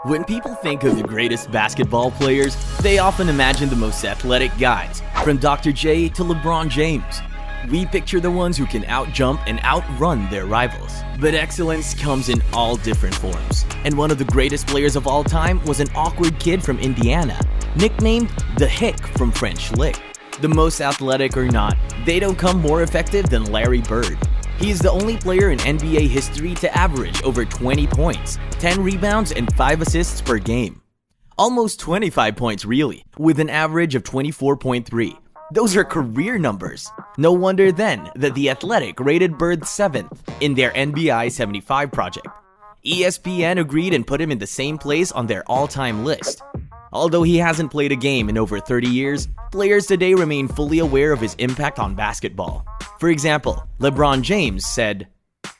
When people think of the greatest basketball players, they often imagine the most athletic guys, from Dr. J to LeBron James. We picture the ones who can outjump and outrun their rivals. But excellence comes in all different forms. And one of the greatest players of all time was an awkward kid from Indiana, nicknamed the Hick from French Lick. The most athletic or not, they don't come more effective than Larry Bird. He is the only player in NBA history to average over 20 points, 10 rebounds, and 5 assists per game. Almost 25 points really, with an average of 24.3. Those are career numbers. No wonder then that The Athletic rated Bird 7th in their NBA 75 project. ESPN agreed and put him in the same place on their all-time list. Although he hasn't played a game in over 30 years, players today remain fully aware of his impact on basketball. For example, LeBron James said,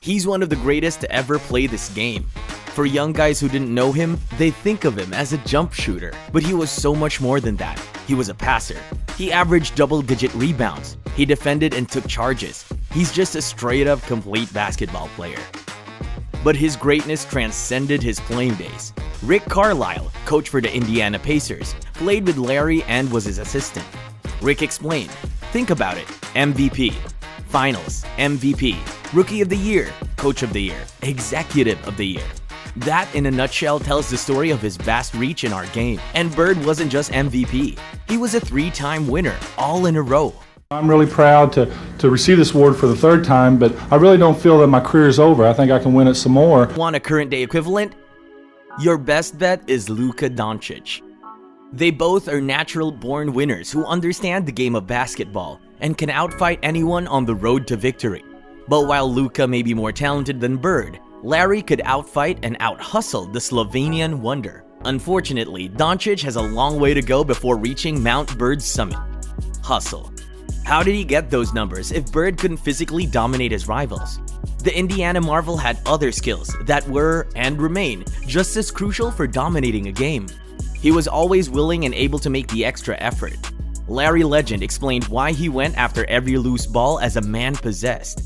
"He's one of the greatest to ever play this game." For young guys who didn't know him, they think of him as a jump shooter, but he was so much more than that. He was a passer. He averaged double-digit rebounds. He defended and took charges. He's just a straight-up complete basketball player. But his greatness transcended his playing days. Rick Carlisle, coach for the Indiana Pacers, played with Larry and was his assistant. Rick explained, "Think about it. MVP, Finals, MVP, Rookie of the Year, Coach of the Year, Executive of the Year." That, in a nutshell, tells the story of his vast reach in our game. And Bird wasn't just MVP. He was a 3-time winner, all in a row. I'm really proud to receive this award for the 3rd time, but I really don't feel that my career is over. I think I can win it some more. Want a current day equivalent? Your best bet is Luka Doncic. They both are natural-born winners who understand the game of basketball and can outfight anyone on the road to victory. But while Luka may be more talented than Bird, Larry could outfight and out-hustle the Slovenian wonder. Unfortunately, Doncic has a long way to go before reaching Mount Bird's summit. Hustle. How did he get those numbers if Bird couldn't physically dominate his rivals? The Indiana Marvel had other skills that were, and remain, just as crucial for dominating a game. He was always willing and able to make the extra effort. Larry Legend explained why he went after every loose ball as a man possessed.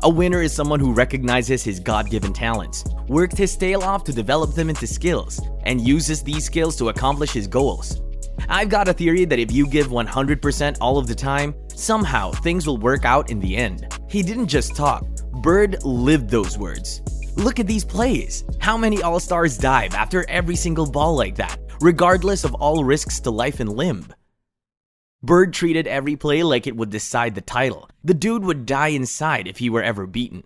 A winner is someone who recognizes his God-given talents, worked his tail off to develop them into skills, and uses these skills to accomplish his goals. I've got a theory that if you give 100% all of the time, somehow things will work out in the end. He didn't just talk. Bird lived those words. Look at these plays. How many All-Stars dive after every single ball like that, regardless of all risks to life and limb? Bird treated every play like it would decide the title. The dude would die inside if he were ever beaten.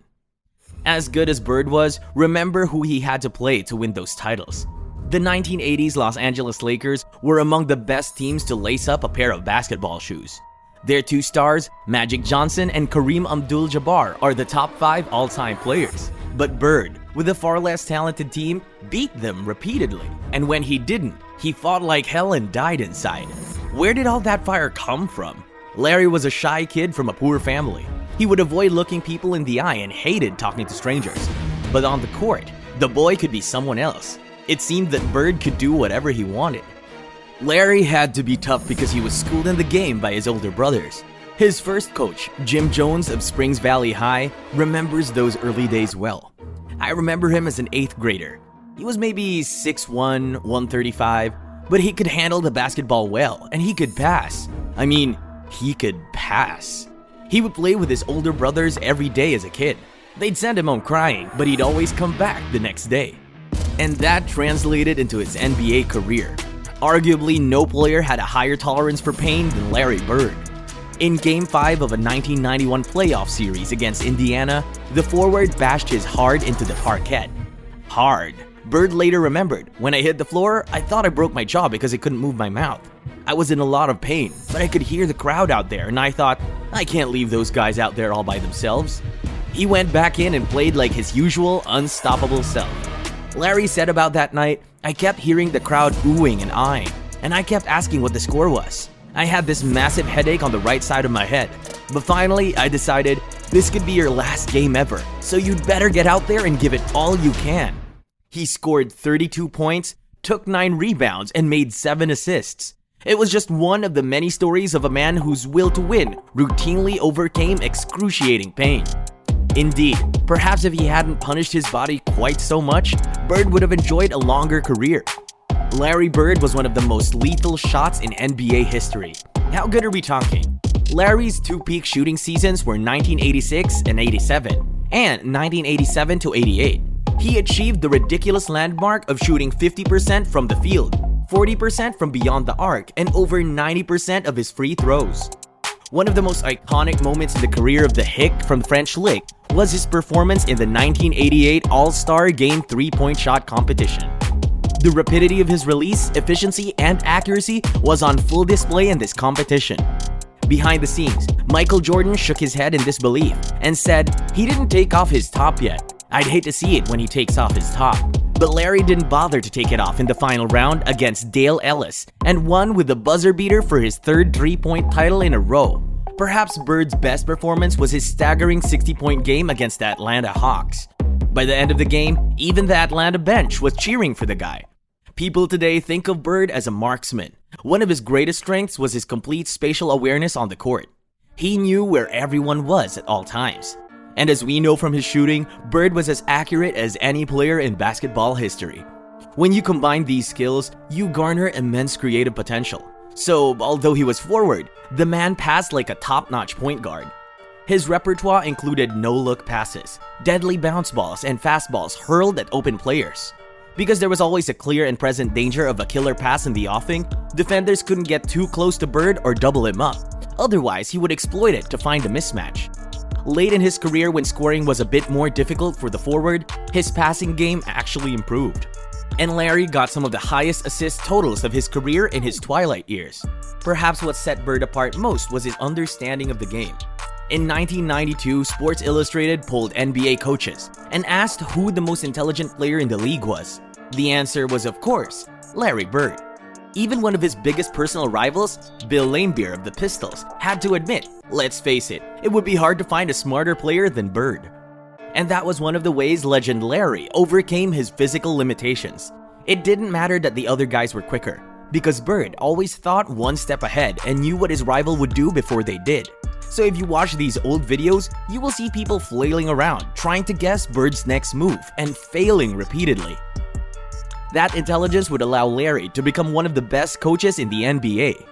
As good as Bird was, remember who he had to play to win those titles. The 1980s Los Angeles Lakers were among the best teams to lace up a pair of basketball shoes. Their 2 stars, Magic Johnson and Kareem Abdul-Jabbar, are the top 5 all-time players. But Bird, with a far less talented team, beat them repeatedly. And when he didn't, he fought like hell and died inside. Where did all that fire come from? Larry was a shy kid from a poor family. He would avoid looking people in the eye and hated talking to strangers. But on the court, the boy could be someone else. It seemed that Bird could do whatever he wanted. Larry had to be tough because he was schooled in the game by his older brothers. His first coach, Jim Jones of Springs Valley High, remembers those early days well. I remember him as an 8th grader. He was maybe 6'1", 135, but he could handle the basketball well, and he could pass. I mean, he could pass. He would play with his older brothers every day as a kid. They'd send him home crying, but he'd always come back the next day. And that translated into his NBA career. Arguably, no player had a higher tolerance for pain than Larry Bird. In Game 5 of a 1991 playoff series against Indiana, the forward bashed his heart into the parquet. Hard. Bird later remembered, "When I hit the floor, I thought I broke my jaw because I couldn't move my mouth. I was in a lot of pain, but I could hear the crowd out there and I thought, I can't leave those guys out there all by themselves." He went back in and played like his usual unstoppable self. Larry said about that night, "I kept hearing the crowd oohing and eyeing, and I kept asking what the score was. I had this massive headache on the right side of my head. But finally, I decided, this could be your last game ever, so you'd better get out there and give it all you can." He scored 32 points, took 9 rebounds, and made 7 assists. It was just one of the many stories of a man whose will to win routinely overcame excruciating pain. Indeed, perhaps if he hadn't punished his body quite so much, Bird would have enjoyed a longer career. Larry Bird was one of the most lethal shots in NBA history. How good are we talking? Larry's two peak shooting seasons were 1986 and 87, and 1987 to 88. He achieved the ridiculous landmark of shooting 50% from the field, 40% from beyond the arc, and over 90% of his free throws. One of the most iconic moments in the career of the Hick from French Lick was his performance in the 1988 All-Star Game 3-point shot competition. The rapidity of his release, efficiency, and accuracy was on full display in this competition. Behind the scenes, Michael Jordan shook his head in disbelief and said he didn't take off his top yet. I'd hate to see it when he takes off his top. But Larry didn't bother to take it off in the final round against Dale Ellis and won with a buzzer beater for his third 3-point title in a row. Perhaps Bird's best performance was his staggering 60-point game against the Atlanta Hawks. By the end of the game, even the Atlanta bench was cheering for the guy. People today think of Bird as a marksman. One of his greatest strengths was his complete spatial awareness on the court. He knew where everyone was at all times. And as we know from his shooting, Bird was as accurate as any player in basketball history. When you combine these skills, you garner immense creative potential. So, although he was forward, the man passed like a top-notch point guard. His repertoire included no-look passes, deadly bounce balls, and fastballs hurled at open players. Because there was always a clear and present danger of a killer pass in the offing, defenders couldn't get too close to Bird or double him up. Otherwise, he would exploit it to find a mismatch. Late in his career, when scoring was a bit more difficult for the forward, his passing game actually improved. And Larry got some of the highest assist totals of his career in his twilight years. Perhaps what set Bird apart most was his understanding of the game. In 1992, Sports Illustrated polled NBA coaches and asked who the most intelligent player in the league was. The answer was, of course, Larry Bird. Even one of his biggest personal rivals, Bill Laimbeer of the Pistols, had to admit, let's face it, it would be hard to find a smarter player than Bird. And that was one of the ways legend Larry overcame his physical limitations. It didn't matter that the other guys were quicker, because Bird always thought one step ahead and knew what his rival would do before they did. So if you watch these old videos, you will see people flailing around, trying to guess Bird's next move, and failing repeatedly. That intelligence would allow Larry to become one of the best coaches in the NBA.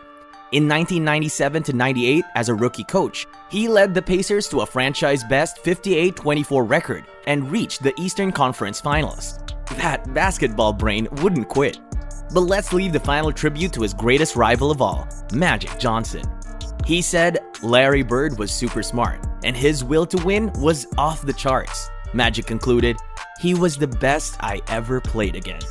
In 1997-98, as a rookie coach, he led the Pacers to a franchise-best 58-24 record and reached the Eastern Conference Finals. That basketball brain wouldn't quit. But let's leave the final tribute to his greatest rival of all, Magic Johnson. He said Larry Bird was super smart, and his will to win was off the charts. Magic concluded, "He was the best I ever played against."